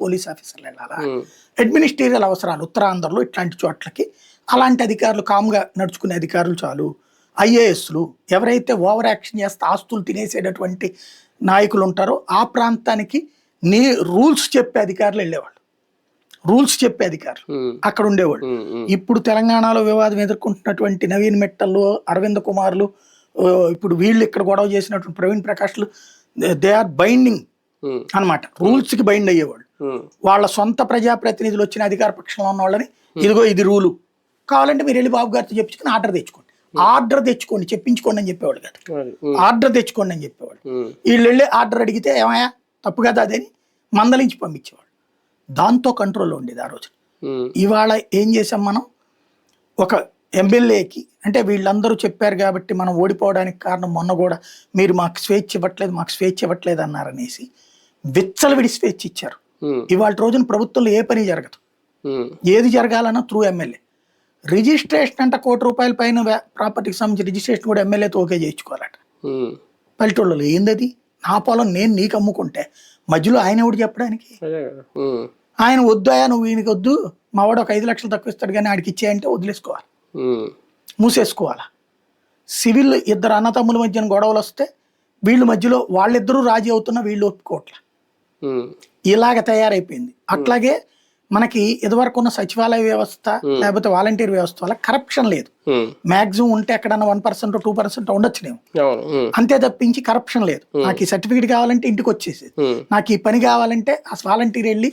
Police ఆఫీసర్లు వెళ్ళాలా? Administrative అవసరాలు ఉత్తరాంధ్రలో ఇట్లాంటి చోట్లకి అలాంటి అధికారులు కామ్గా నడుచుకునే అధికారులు చాలు. ఐఏఎస్లు ఎవరైతే ఓవర్ యాక్షన్ చేస్తే ఆస్తులు తినేసేటటువంటి నాయకులు ఉంటారో ఆ ప్రాంతానికి రూల్స్ చెప్పే అధికారులు వెళ్ళేవాళ్ళు, రూల్స్ చెప్పే అధికారులు అక్కడ ఉండేవాళ్ళు. ఇప్పుడు తెలంగాణలో వివాదం ఎదుర్కొంటున్నటువంటి నవీన్ మిట్టలు, అరవింద్ కుమార్లు, ఇప్పుడు వీళ్ళు ఇక్కడ గొడవ చేసినటువంటి ప్రవీణ్ ప్రకాష్లు, దే ఆర్ బైండింగ్ అనమాట, రూల్స్ కి బైండ్ అయ్యేవాళ్ళు. వాళ్ళ సొంత ప్రజాప్రతినిధులు వచ్చిన అధికార పక్షంలో ఉన్న వాళ్ళని ఇదిగో ఇది రూలు, కావాలంటే మీరు వెళ్ళి బాబు గారితో చెప్పించుకుని ఆర్డర్ తెచ్చుకోండి చెప్పించుకోండి అని చెప్పేవాళ్ళు కదా, ఆర్డర్ తెచ్చుకోండి అని చెప్పేవాళ్ళు. వీళ్ళు వెళ్ళి ఆర్డర్ అడిగితే ఏమయ్యా తప్పు కదా అదని మందలించి పంపించేవాళ్ళు. దాంతో కంట్రోల్లో ఉండేది ఆ రోజు. ఇవాళ ఏం చేసాం మనం, ఒక ఎమ్మెల్యేకి అంటే వీళ్ళందరూ చెప్పారు కాబట్టి మనం ఓడిపోవడానికి కారణం మొన్న కూడా మీరు మాకు స్వేచ్ఛ ఇవ్వట్లేదు అన్నారనేసి విచ్చలవిడి స్వేచ్ఛ ఇచ్చారు. ఇవాళ రోజున ప్రభుత్వంలో ఏ పని జరగదు, ఏది జరగాలన్నా త్రూ ఎమ్మెల్యే. రిజిస్ట్రేషన్ అంటే ₹1,00,00,000 పైన ప్రాపర్టీకి సంబంధించి రిజిస్ట్రేషన్ కూడా ఎమ్మెల్యేతో ఓకే చేయించుకోవాలట. పల్లెటూళ్ళలో ఏందది, నా పొలం నేను నీకు అమ్ముకుంటే మధ్యలో ఆయన ఎవడు చెప్పడానికి? ఆయన వద్దాయా నువ్వు ఈయనకి వద్దు, మా వాడు ఒక 5 లక్షలు తక్కువ ఇస్తాడు కానీ ఆడికి ఇచ్చేయంటే వదిలేసుకోవాలి, మూసేసుకోవాలా. సివిల్ ఇద్దరు అన్నతమ్ముల మధ్యన గొడవలు వస్తే వీళ్ళ మధ్యలో వాళ్ళిద్దరూ రాజీ అవుతున్నా వీళ్ళు ఒప్పుకోవట్లే, ఇలాగ తయారైపోయింది. అట్లాగే మనకి ఇదివరకు ఉన్న సచివాలయ వ్యవస్థ లేకపోతే వాలంటీర్ వ్యవస్థ వల్ల కరప్షన్ లేదు. మాక్సిమం ఉంటే ఎక్కడన్నా 1% 2% ఉండొచ్చునేమో, అంతే తప్పించి కరప్షన్ లేదు. నాకు ఈ సర్టిఫికేట్ కావాలంటే ఇంటికి వచ్చేసేది, నాకు ఈ పని కావాలంటే ఆ వాలంటీర్ వెళ్ళి